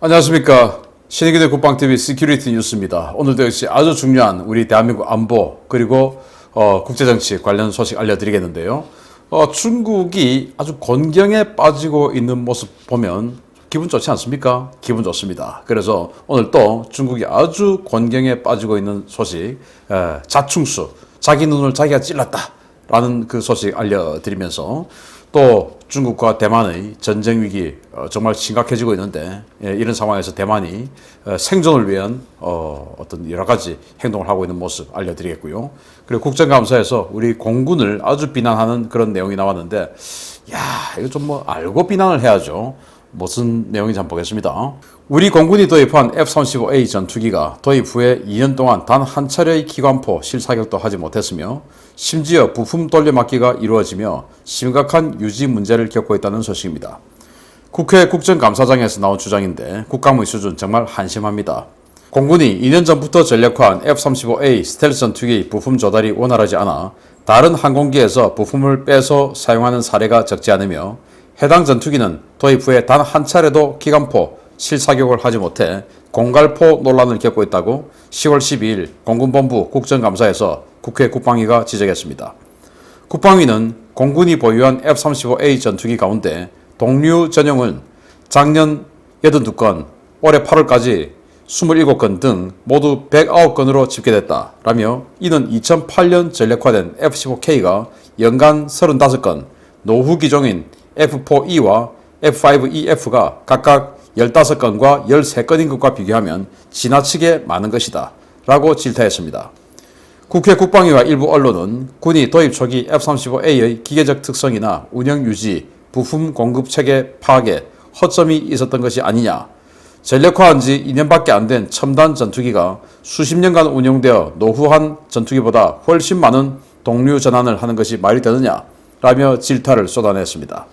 안녕하십니까. 신의기대 국방TV 시큐리티 뉴스입니다. 오늘도 역시 아주 중요한 우리 대한민국 안보 그리고 국제정치 관련 소식 알려드리겠는데요. 중국이 아주 곤경에 빠지고 있는 모습 보면 기분 좋지 않습니까? 기분 좋습니다. 그래서 오늘 또 중국이 아주 곤경에 빠지고 있는 소식, 자충수, 자기 눈을 자기가 찔렀다 라는 그 소식 알려드리면서 또 중국과 대만의 전쟁 위기 정말 심각해지고 있는데 이런 상황에서 대만이 생존을 위한 어떤 여러 가지 행동을 하고 있는 모습 알려드리겠고요. 그리고 국정감사에서 우리 공군을 아주 비난하는 그런 내용이 나왔는데 야 이거 좀 뭐 알고 비난을 해야죠. 무슨 내용인지 한번 보겠습니다. 우리 공군이 도입한 F-35A 전투기가 도입 후에 2년 동안 단 한 차례의 기관포 실사격도 하지 못했으며 심지어 부품 돌려막기가 이루어지며 심각한 유지 문제를 겪고 있다는 소식입니다. 국회 국정감사장에서 나온 주장인데 국감의 수준 정말 한심합니다. 공군이 2년 전부터 전력화한 F-35A 스텔스 전투기 부품 조달이 원활하지 않아 다른 항공기에서 부품을 빼서 사용하는 사례가 적지 않으며 해당 전투기는 도입 후에 단 한 차례도 기관포 실사격을 하지 못해 공갈포 논란을 겪고 있다고 10월 12일 공군본부 국정감사에서 국회 국방위가 지적했습니다. 국방위는 공군이 보유한 F-35A 전투기 가운데 동류 전용은 작년 82건, 올해 8월까지 27건 등 모두 109건으로 집계됐다라며 이는 2008년 전력화된 F-15K가 연간 35건, 노후 기종인 F-4E와 F-5EF가 각각 15건과 13건인 것과 비교하면 지나치게 많은 것이다 라고 질타했습니다. 국회 국방위와 일부 언론은 군이 도입 초기 F-35A의 기계적 특성이나 운영 유지, 부품 공급 체계 파악에 허점이 있었던 것이 아니냐, 전력화한 지 2년밖에 안 된 첨단 전투기가 수십 년간 운용되어 노후한 전투기보다 훨씬 많은 동류 전환을 하는 것이 말이 되느냐 라며 질타를 쏟아냈습니다.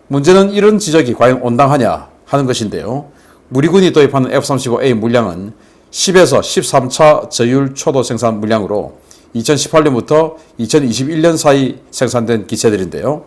문제는 이런 지적이 과연 온당하냐 하는 것인데요. 우리 군이 도입하는 F-35A 물량은 10에서 13차 저율 초도 생산 물량으로 2018년부터 2021년 사이 생산된 기체들인데요.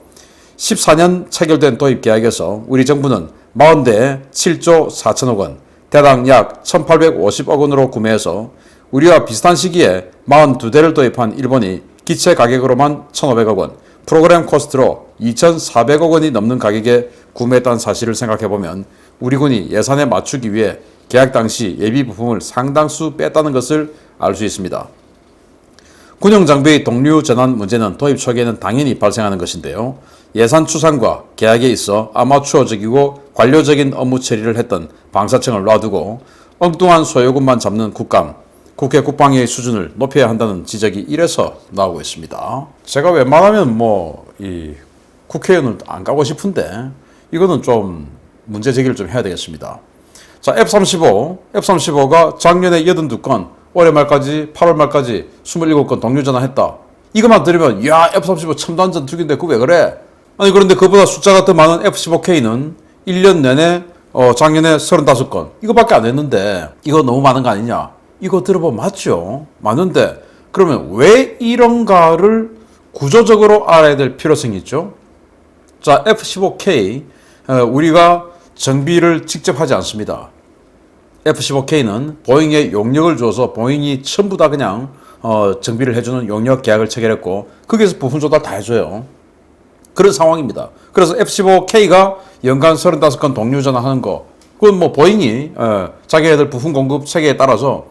14년 체결된 도입 계약에서 우리 정부는 40대에 7조 4천억 원, 대당 약 1,850억 원으로 구매해서 우리와 비슷한 시기에 42대를 도입한 일본이 기체 가격으로만 1,500억 원, 프로그램 코스트로 2,400억 원이 넘는 가격에 구매했다는 사실을 생각해보면 우리 군이 예산에 맞추기 위해 계약 당시 예비 부품을 상당수 뺐다는 것을 알 수 있습니다. 군용 장비의 동류 전환 문제는 도입 초기에는 당연히 발생하는 것인데요. 예산 추산과 계약에 있어 아마추어적이고 관료적인 업무 처리를 했던 방사청을 놔두고 엉뚱한 소요금만 잡는 국감, 국회 국방위의 수준을 높여야 한다는 지적이 이래서 나오고 있습니다. 제가 웬만하면 이 국회의원을 안 가고 싶은데 이거는 좀 문제 제기를 좀 해야 되겠습니다. 자, F-35가 작년에 82건, 올해 말까지 8월 말까지 27건 동류 전환했다. 이것만 들으면 야 F-35 첨단 전투기인데 그거 왜 그래? 아니 그런데 그보다 숫자가 더 많은 F-15K는 1년 내내 작년에 35건 이거밖에 안 했는데 이거 너무 많은 거 아니냐? 이거 들어보면 맞죠? 맞는데 그러면 왜 이런가를 구조적으로 알아야 될 필요성이 있죠? 자, F-15K 우리가 정비를 직접 하지 않습니다. F-15K는 보잉에 용역을 줘서 보잉이 전부 다 그냥 정비를 해주는 용역 계약을 체결했고 거기에서 부품 조달 다 해줘요. 그런 상황입니다. 그래서 F-15K가 연간 35건 동류 전환하는 거 그건 보잉이 자기네들 부품 공급 체계에 따라서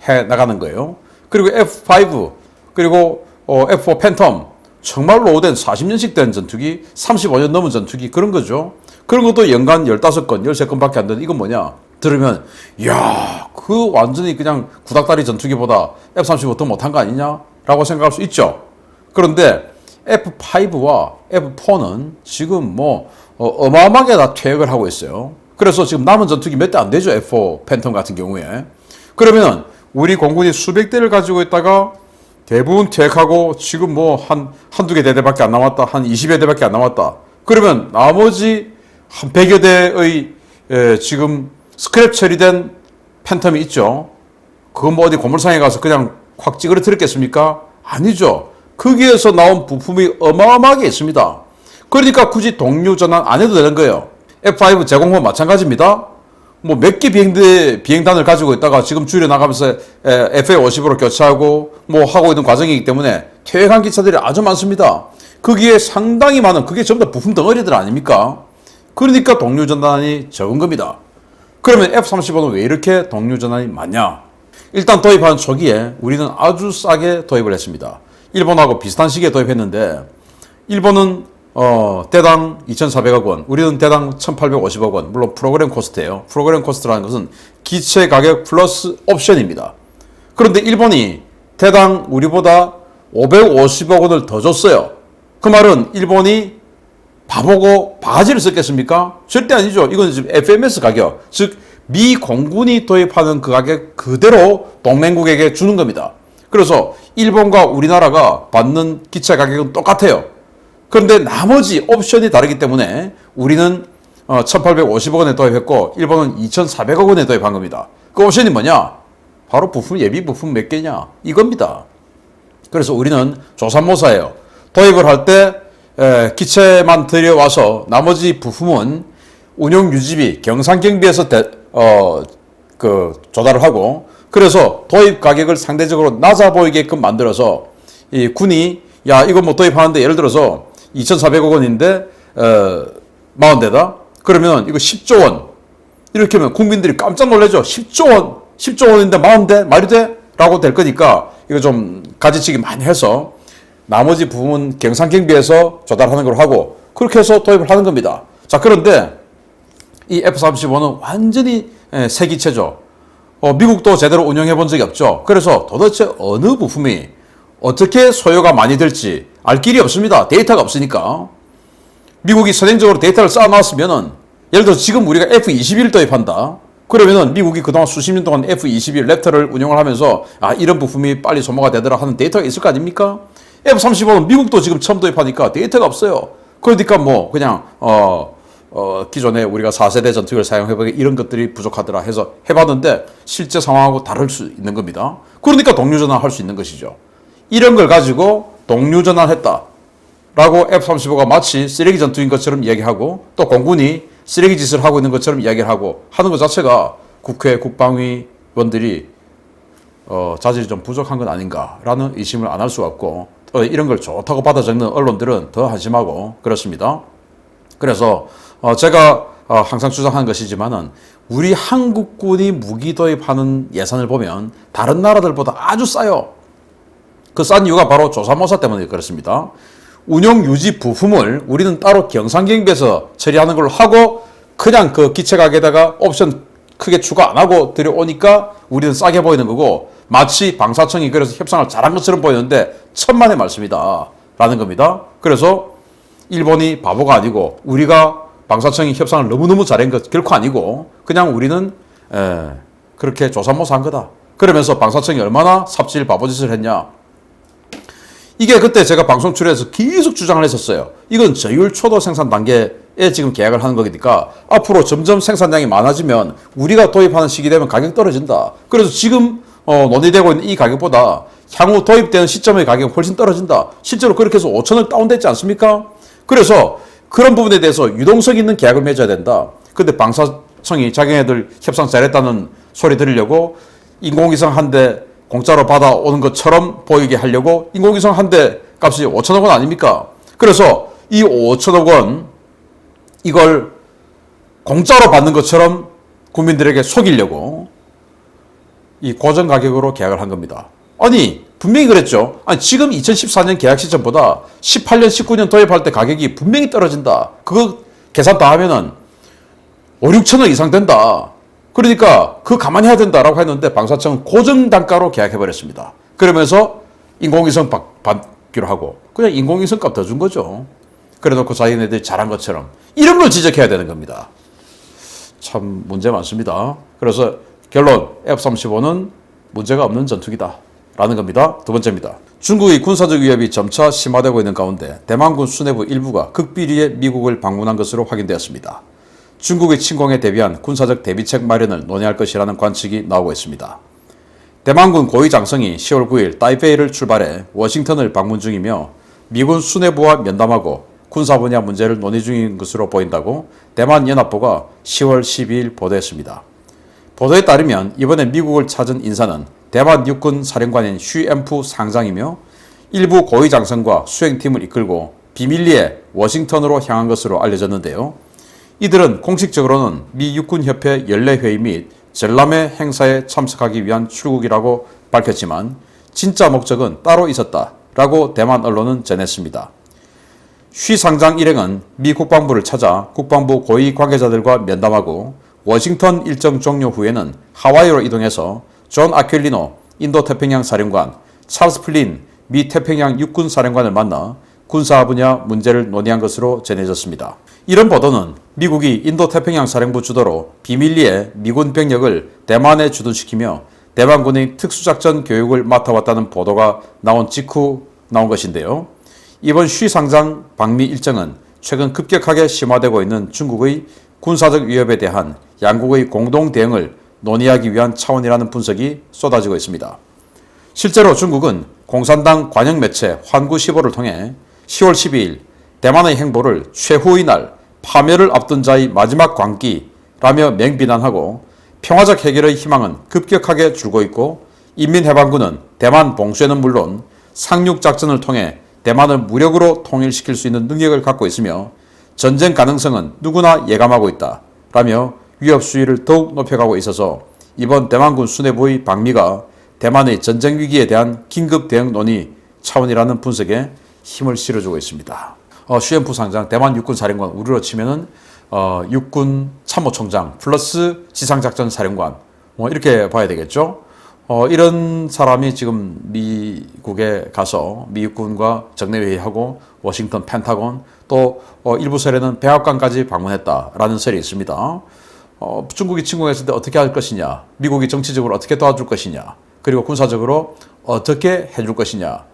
해 나가는 거예요. 그리고 F5 그리고 F4 팬텀 정말로 오랜 40년씩 된 전투기, 35년 넘은 전투기 그런 거죠. 그런 것도 연간 15건, 13건밖에 안 되는 이건 뭐냐? 들으면 야, 그 완전히 그냥 구닥다리 전투기보다 F-35 더 못한 거 아니냐? 라고 생각할 수 있죠. 그런데 F5와 F4는 지금 어마어마하게 다 퇴역을 하고 있어요. 그래서 지금 남은 전투기 몇 대 안 되죠. F4 팬텀 같은 경우에. 그러면 우리 공군이 수백 대를 가지고 있다가 대부분 퇴역하고 지금 한두 개 대대밖에 안 남았다. 한 20여 대밖에 안 남았다. 그러면 나머지 한 100여 대의 지금 스크랩 처리된 팬텀이 있죠. 그건 어디 고물상에 가서 그냥 확 찌그러뜨렸겠습니까? 아니죠. 거기에서 나온 부품이 어마어마하게 있습니다. 그러니까 굳이 동류 전환 안 해도 되는 거예요. F5 제공권 마찬가지입니다. 뭐 몇 개 비행단을 가지고 있다가 지금 줄여나가면서 FA50으로 교체하고 뭐 하고 있는 과정이기 때문에 퇴역한 기차들이 아주 많습니다. 거기에 상당히 많은, 그게 전부 다 부품 덩어리들 아닙니까? 그러니까 동류 전단이 적은 겁니다. 그러면 F-35는 왜 이렇게 동류 전단이 많냐? 일단 도입한 초기에 우리는 아주 싸게 도입을 했습니다. 일본하고 비슷한 시기에 도입했는데 일본은 대당 2,400억 원, 우리는 대당 1,850억 원. 물론 프로그램 코스트예요. 프로그램 코스트라는 것은 기체 가격 플러스 옵션입니다. 그런데 일본이 대당 우리보다 550억 원을 더 줬어요. 그 말은 일본이 바보고 바가지를 썼겠습니까? 절대 아니죠. 이건 지금 FMS 가격, 즉 미 공군이 도입하는 그 가격 그대로 동맹국에게 주는 겁니다. 그래서 일본과 우리나라가 받는 기체 가격은 똑같아요. 그런데 나머지 옵션이 다르기 때문에 우리는 1,850억 원에 도입했고 일본은 2,400억 원에 도입한 겁니다. 그 옵션이 뭐냐? 바로 부품, 예비 부품 몇 개냐? 이겁니다. 그래서 우리는 조삼모사예요. 도입을 할 때 기체만 들여와서 나머지 부품은 운용 유지비, 경상경비에서 조달을 하고, 그래서 도입 가격을 상대적으로 낮아 보이게끔 만들어서 이 군이 야 이거 뭐 도입하는데 예를 들어서 2,400억 원인데 40대다? 그러면 이거 10조 원 이렇게 하면 국민들이 깜짝 놀라죠. 10조 원, 10조 원인데 40대? 말이 돼? 라고 될 거니까 이거 좀 가지치기 많이 해서 나머지 부분은 경상경비에서 조달하는 걸 하고 그렇게 해서 도입을 하는 겁니다. 자, 그런데 이 F-35는 완전히 새 기체죠. 미국도 제대로 운영해 본 적이 없죠. 그래서 도대체 어느 부품이 어떻게 소요가 많이 될지 알 길이 없습니다. 데이터가 없으니까. 미국이 선행적으로 데이터를 쌓아놨으면은 예를 들어서 지금 우리가 F-21 도입한다. 그러면은 미국이 그동안 수십 년 동안 F-21 랩터를 운영을 하면서 아 이런 부품이 빨리 소모가 되더라 하는 데이터가 있을 거 아닙니까? F-35는 미국도 지금 처음 도입하니까 데이터가 없어요. 그러니까 뭐 그냥 기존에 우리가 4세대 전투기를 사용해보기 이런 것들이 부족하더라 해서 해봤는데 실제 상황하고 다를 수 있는 겁니다. 그러니까 동류전환 할 수 있는 것이죠. 이런 걸 가지고 동류전환 했다 라고 F-35가 마치 쓰레기 전투인 것처럼 이야기하고 또 공군이 쓰레기 짓을 하고 있는 것처럼 이야기를 하고 하는 것 자체가 국회 국방위원들이 자질이 좀 부족한 건 아닌가라는 의심을 안 할 수가 없고 이런 걸 좋다고 받아 적는 언론들은 더 한심하고 그렇습니다. 그래서 제가 항상 주장하는 것이지만은 우리 한국군이 무기 도입하는 예산을 보면 다른 나라들보다 아주 싸요. 그 싼 이유가 바로 조삼모사 때문에 그렇습니다. 운용 유지 부품을 우리는 따로 경상경비에서 처리하는 걸로 하고 그냥 그 기체 가격에다가 옵션 크게 추가 안 하고 들여오니까 우리는 싸게 보이는 거고 마치 방사청이 그래서 협상을 잘한 것처럼 보이는데 천만의 말씀이다 라는 겁니다. 그래서 일본이 바보가 아니고 우리가 방사청이 협상을 너무너무 잘한 것 결코 아니고 그냥 우리는 그렇게 조삼모사한 거다. 그러면서 방사청이 얼마나 삽질 바보짓을 했냐. 이게 그때 제가 방송 출연해서 계속 주장을 했었어요. 이건 저율 초도 생산 단계에 지금 계약을 하는 거니까 앞으로 점점 생산량이 많아지면 우리가 도입하는 시기 되면 가격 떨어진다. 그래서 지금 논의되고 있는 이 가격보다 향후 도입되는 시점의 가격이 훨씬 떨어진다. 실제로 그렇게 해서 5천억 다운됐지 않습니까? 그래서 그런 부분에 대해서 유동성 있는 계약을 맺어야 된다. 근데 방사청이 자기네들 협상 잘했다는 소리 들으려고 인공위성 한 대 공짜로 받아오는 것처럼 보이게 하려고 인공위성 한 대 값이 5천억 원 아닙니까? 그래서 이 5천억 원 이걸 공짜로 받는 것처럼 국민들에게 속이려고 이 고정 가격으로 계약을 한 겁니다. 아니 분명히 그랬죠. 아니 지금 2014년 계약 시점보다 18년, 19년 도입할 때 가격이 분명히 떨어진다. 그거 계산 다 하면은 5, 6천억 이상 된다. 그러니까 그 감안해야 된다라고 했는데 방사청은 고정 단가로 계약해버렸습니다. 그러면서 인공위성 받기로 하고 그냥 인공위성 값 더 준 거죠. 그래놓고 자기네들이 잘한 것처럼 이런 걸 지적해야 되는 겁니다. 참 문제 많습니다. 그래서 결론 F-35는 문제가 없는 전투기다 라는 겁니다. 두 번째입니다. 중국의 군사적 위협이 점차 심화되고 있는 가운데 대만군 수뇌부 일부가 극비리에 미국을 방문한 것으로 확인되었습니다. 중국의 침공에 대비한 군사적 대비책 마련을 논의할 것이라는 관측이 나오고 있습니다. 대만군 고위 장성이 10월 9일 타이페이를 출발해 워싱턴을 방문 중이며 미군 수뇌부와 면담하고 군사 분야 문제를 논의 중인 것으로 보인다고 대만 연합보가 10월 12일 보도했습니다. 보도에 따르면 이번에 미국을 찾은 인사는 대만 육군 사령관인 쉬엠프 상장이며 일부 고위 장성과 수행팀을 이끌고 비밀리에 워싱턴으로 향한 것으로 알려졌는데요. 이들은 공식적으로는 미 육군협회 연례회의 및 전람회 행사에 참석하기 위한 출국이라고 밝혔지만 진짜 목적은 따로 있었다라고 대만 언론은 전했습니다. 쉬 상장 일행은 미 국방부를 찾아 국방부 고위 관계자들과 면담하고 워싱턴 일정 종료 후에는 하와이로 이동해서 존 아퀼리노 인도태평양 사령관, 찰스 플린 미 태평양 육군 사령관을 만나 군사 분야 문제를 논의한 것으로 전해졌습니다. 이런 보도는 미국이 인도태평양 사령부 주도로 비밀리에 미군 병력을 대만에 주둔시키며 대만군의 특수작전 교육을 맡아왔다는 보도가 나온 직후 나온 것인데요. 이번 쉬 상장 방미 일정은 최근 급격하게 심화되고 있는 중국의 군사적 위협에 대한 양국의 공동 대응을 논의하기 위한 차원이라는 분석이 쏟아지고 있습니다. 실제로 중국은 공산당 관영 매체 환구시보를 통해 10월 12일 대만의 행보를 최후의 날 파멸을 앞둔 자의 마지막 광기라며 맹비난하고 평화적 해결의 희망은 급격하게 줄고 있고 인민해방군은 대만 봉쇄는 물론 상륙작전을 통해 대만을 무력으로 통일시킬 수 있는 능력을 갖고 있으며 전쟁 가능성은 누구나 예감하고 있다 라며 위협 수위를 더욱 높여가고 있어서 이번 대만군 수뇌부의 방미가 대만의 전쟁 위기에 대한 긴급 대응 논의 차원이라는 분석에 힘을 실어주고 있습니다. 쉬엠프 상장 대만 육군 사령관 우리로 치면은 육군 참모총장 플러스 지상작전 사령관 이렇게 봐야 되겠죠. 이런 사람이 지금 미국에 가서 미 육군과 정례회의하고 워싱턴 펜타곤 또 일부 설에는 백악관까지 방문했다라는 설이 있습니다. 중국이 침공했을 때 어떻게 할 것이냐, 미국이 정치적으로 어떻게 도와줄 것이냐, 그리고 군사적으로 어떻게 해줄 것이냐를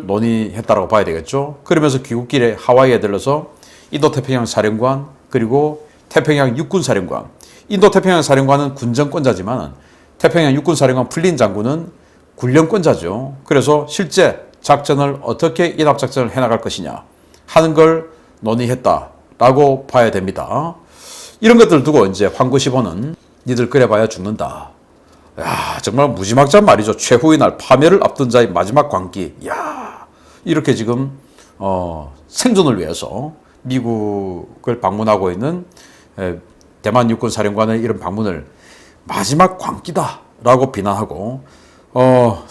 논의했다라고 봐야 되겠죠. 그러면서 귀국길에 하와이에 들러서 인도태평양 사령관 그리고 태평양 육군 사령관, 인도태평양 사령관은 군정권자지만 태평양 육군 사령관 플린 장군은 군령권자죠. 그래서 실제 작전을 어떻게 인합작전을 해나갈 것이냐 하는 걸 논의했다라고 봐야 됩니다. 이런 것들 두고 이제 환구시보는 니들 그래봐야 죽는다. 야, 정말 무지막지한 말이죠. 최후의 날 파멸을 앞둔 자의 마지막 광기. 야, 이렇게 지금 생존을 위해서 미국을 방문하고 있는 대만 육군 사령관의 이런 방문을 마지막 광기다라고 비난하고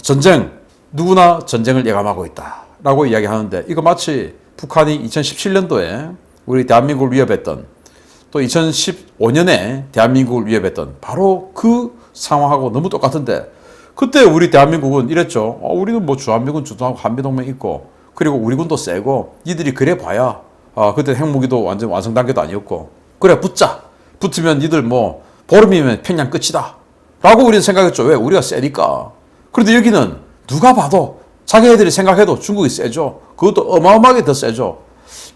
전쟁 누구나 전쟁을 예감하고 있다라고 이야기하는데 이거 마치 북한이 2017년도에 우리 대한민국을 위협했던 또 2015년에 대한민국을 위협했던 바로 그 상황하고 너무 똑같은데 그때 우리 대한민국은 이랬죠. 우리는 뭐 주한미군 주도하고 한미동맹 있고 그리고 우리 군도 세고 니들이 그래 봐야 그때 핵무기도 완전 완성 단계도 아니었고 그래 붙자. 붙으면 니들 뭐 보름이면 평양 끝이다 라고 우리는 생각했죠. 왜? 우리가 세니까. 그런데 여기는 누가 봐도 자기네들이 생각해도 중국이 세죠. 그것도 어마어마하게 더 세죠.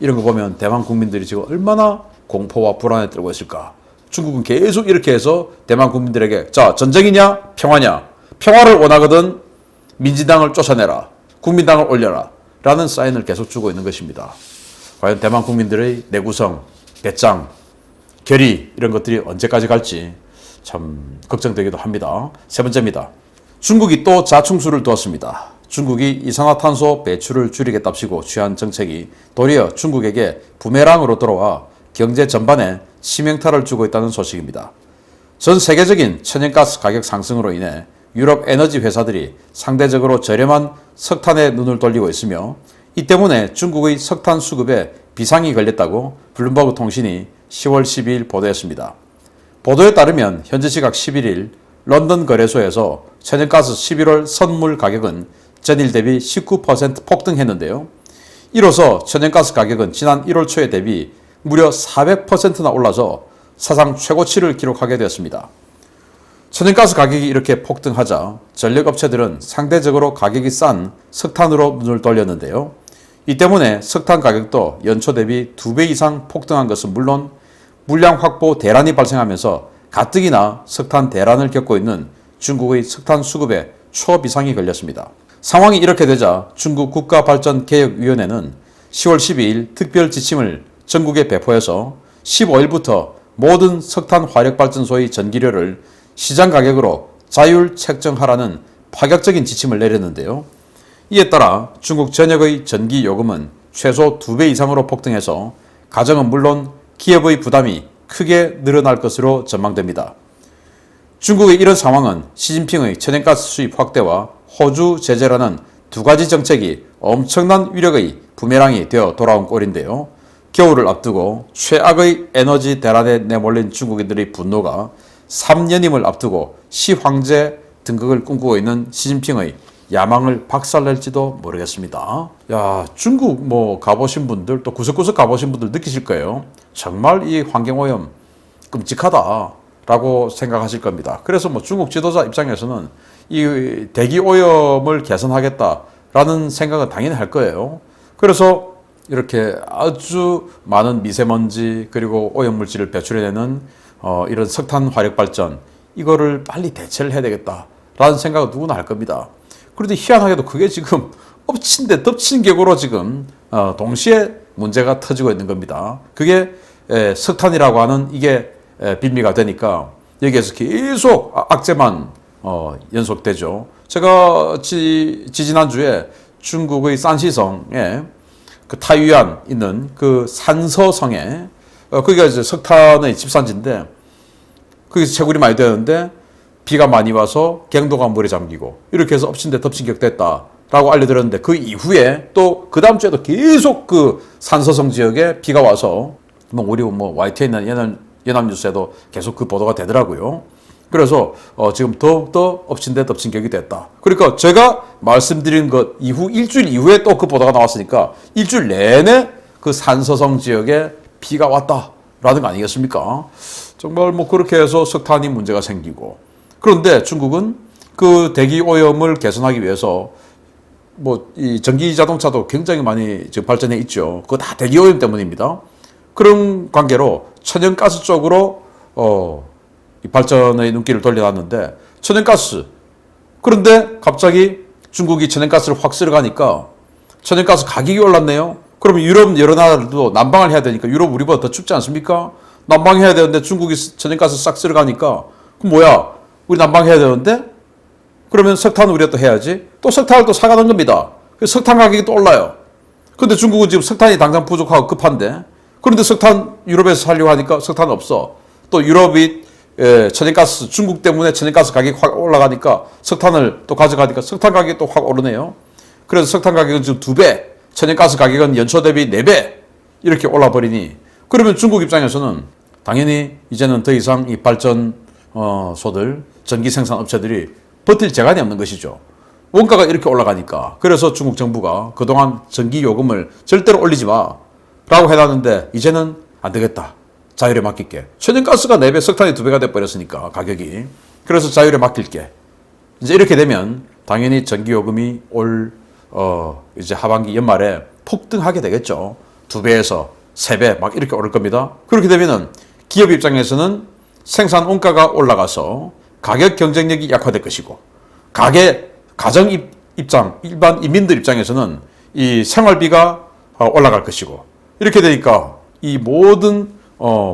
이런 거 보면 대만 국민들이 지금 얼마나 공포와 불안에 떨고 있을까. 중국은 계속 이렇게 해서 대만 국민들에게 자 전쟁이냐 평화냐, 평화를 원하거든 민진당을 쫓아내라, 국민당을 올려라 라는 사인을 계속 주고 있는 것입니다. 과연 대만 국민들의 내구성, 배짱, 결의 이런 것들이 언제까지 갈지 참 걱정되기도 합니다. 세 번째입니다. 중국이 또 자충수를 두었습니다. 중국이 이산화탄소 배출을 줄이겠답시고 취한 정책이 도리어 중국에게 부메랑으로 돌아와 경제 전반에 치명타를 주고 있다는 소식입니다. 전 세계적인 천연가스 가격 상승으로 인해 유럽 에너지 회사들이 상대적으로 저렴한 석탄에 눈을 돌리고 있으며 이 때문에 중국의 석탄 수급에 비상이 걸렸다고 블룸버그 통신이 10월 12일 보도했습니다. 보도에 따르면 현지 시각 11일 런던 거래소에서 천연가스 11월 선물 가격은 전일 대비 19% 폭등했는데요. 이로써 천연가스 가격은 지난 1월 초에 대비 무려 400%나 올라서 사상 최고치를 기록하게 되었습니다. 천연가스 가격이 이렇게 폭등하자 전력업체들은 상대적으로 가격이 싼 석탄으로 눈을 돌렸는데요. 이 때문에 석탄 가격도 연초 대비 2배 이상 폭등한 것은 물론 물량 확보 대란이 발생하면서 가뜩이나 석탄 대란을 겪고 있는 중국의 석탄 수급에 초비상이 걸렸습니다. 상황이 이렇게 되자 중국 국가발전개혁위원회는 10월 12일 특별 지침을 전국에 배포해서 15일부터 모든 석탄 화력발전소의 전기료를 시장 가격으로 자율 책정하라는 파격적인 지침을 내렸는데요. 이에 따라 중국 전역의 전기 요금은 최소 2배 이상으로 폭등해서 가정은 물론 기업의 부담이 크게 늘어날 것으로 전망됩니다. 중국의 이런 상황은 시진핑의 천연가스 수입 확대와 호주 제재라는 두 가지 정책이 엄청난 위력의 부메랑이 되어 돌아온 꼴인데요. 겨울을 앞두고 최악의 에너지 대란에 내몰린 중국인들의 분노가 3년임을 앞두고 시황제 등극을 꿈꾸고 있는 시진핑의 야망을 박살낼지도 모르겠습니다. 야, 중국 가보신 분들 또 구석구석 가보신 분들 느끼실 거예요. 정말 이 환경오염 끔찍하다라고 생각하실 겁니다. 그래서 중국 지도자 입장에서는 이 대기오염을 개선하겠다라는 생각은 당연히 할 거예요. 그래서 이렇게 아주 많은 미세먼지 그리고 오염물질을 배출해내는 이런 석탄 화력 발전 이거를 빨리 대체를 해야 되겠다라는 생각은 누구나 할 겁니다. 그런데 희한하게도 그게 지금 엎친 데 덮친 격으로 지금 동시에 문제가 터지고 있는 겁니다. 그게 석탄이라고 하는 이게 빌미가 되니까 여기에서 계속 악재만 연속되죠. 제가 지지난주에 중국의 산시성에 그 타이유안 있는 그 산서성에 거기가 이제 석탄의 집산지인데 거기서 채굴이 많이 되는데 비가 많이 와서 갱도가 물에 잠기고 이렇게 해서 엎친 데 덮친 격 됐다라고 알려드렸는데 그 이후에 또 그 다음 주에도 계속 그 산서성 지역에 비가 와서 우리 YTN 연합뉴스에도 계속 그 보도가 되더라고요. 그래서 지금 더욱더 엎친 데 덮친 격이 됐다. 그러니까 제가 말씀드린 것 이후 일주일 이후에 또 그 보도가 나왔으니까 일주일 내내 그 산서성 지역에 비가 왔다라는 거 아니겠습니까? 정말 그렇게 해서 석탄이 문제가 생기고 그런데 중국은 그 대기 오염을 개선하기 위해서 이 전기 자동차도 굉장히 많이 지금 발전해 있죠. 그거 다 대기 오염 때문입니다. 그런 관계로 천연가스 쪽으로 이 발전의 눈길을 돌려놨는데 천연가스 그런데 갑자기 중국이 천연가스를 확 쓸어가니까 천연가스 가격이 올랐네요. 그러면 유럽 여러 나라들도 난방을 해야 되니까 유럽 우리보다 더 춥지 않습니까? 난방해야 되는데 중국이 천연가스 싹 쓸어가니까 그럼 뭐야? 우리 난방해야 되는데 그러면 석탄 우리가 또 해야지. 또 석탄을 또 사가는 겁니다. 그래서 석탄 가격이 또 올라요. 근데 중국은 지금 석탄이 당장 부족하고 급한데 그런데 석탄 유럽에서 살려고 하니까 석탄 없어. 또 유럽이 천연가스 중국 때문에 천연가스 가격이 확 올라가니까 석탄을 또 가져가니까 석탄 가격이 또 확 오르네요. 그래서 석탄 가격은 지금 2배, 천연가스 가격은 연초 대비 4배 이렇게 올라버리니 그러면 중국 입장에서는 당연히 이제는 더 이상 이 발전소들 전기 생산 업체들이 버틸 재간이 없는 것이죠. 원가가 이렇게 올라가니까. 그래서 중국 정부가 그동안 전기 요금을 절대로 올리지 마 라고 해놨는데 이제는 안 되겠다. 자율에 맡길게. 천연가스가 4배, 석탄이 2배가 돼버렸으니까 가격이. 그래서 자율에 맡길게. 이제 이렇게 되면 당연히 전기 요금이 이제 하반기 연말에 폭등하게 되겠죠. 2배에서 3배 막 이렇게 오를 겁니다. 그렇게 되면은 기업 입장에서는 생산 원가가 올라가서 가격 경쟁력이 약화될 것이고 가정 입장, 일반 인민들 입장에서는 이 생활비가 올라갈 것이고 이렇게 되니까 이 모든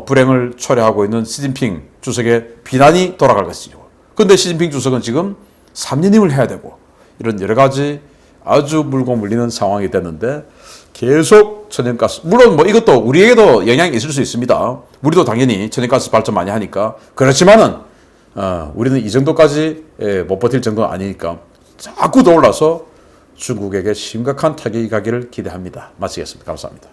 불행을 초래하고 있는 시진핑 주석의 비난이 돌아갈 것이죠. 그런데 시진핑 주석은 지금 3년임을 해야 되고 이런 여러 가지 아주 물고 물리는 상황이 됐는데 계속 천연가스 물론 이것도 우리에게도 영향이 있을 수 있습니다. 우리도 당연히 천연가스 발전 많이 하니까 그렇지만은 우리는 이 정도까지 못 버틸 정도는 아니니까 자꾸 더 올라서 중국에게 심각한 타격이 가기를 기대합니다. 마치겠습니다. 감사합니다.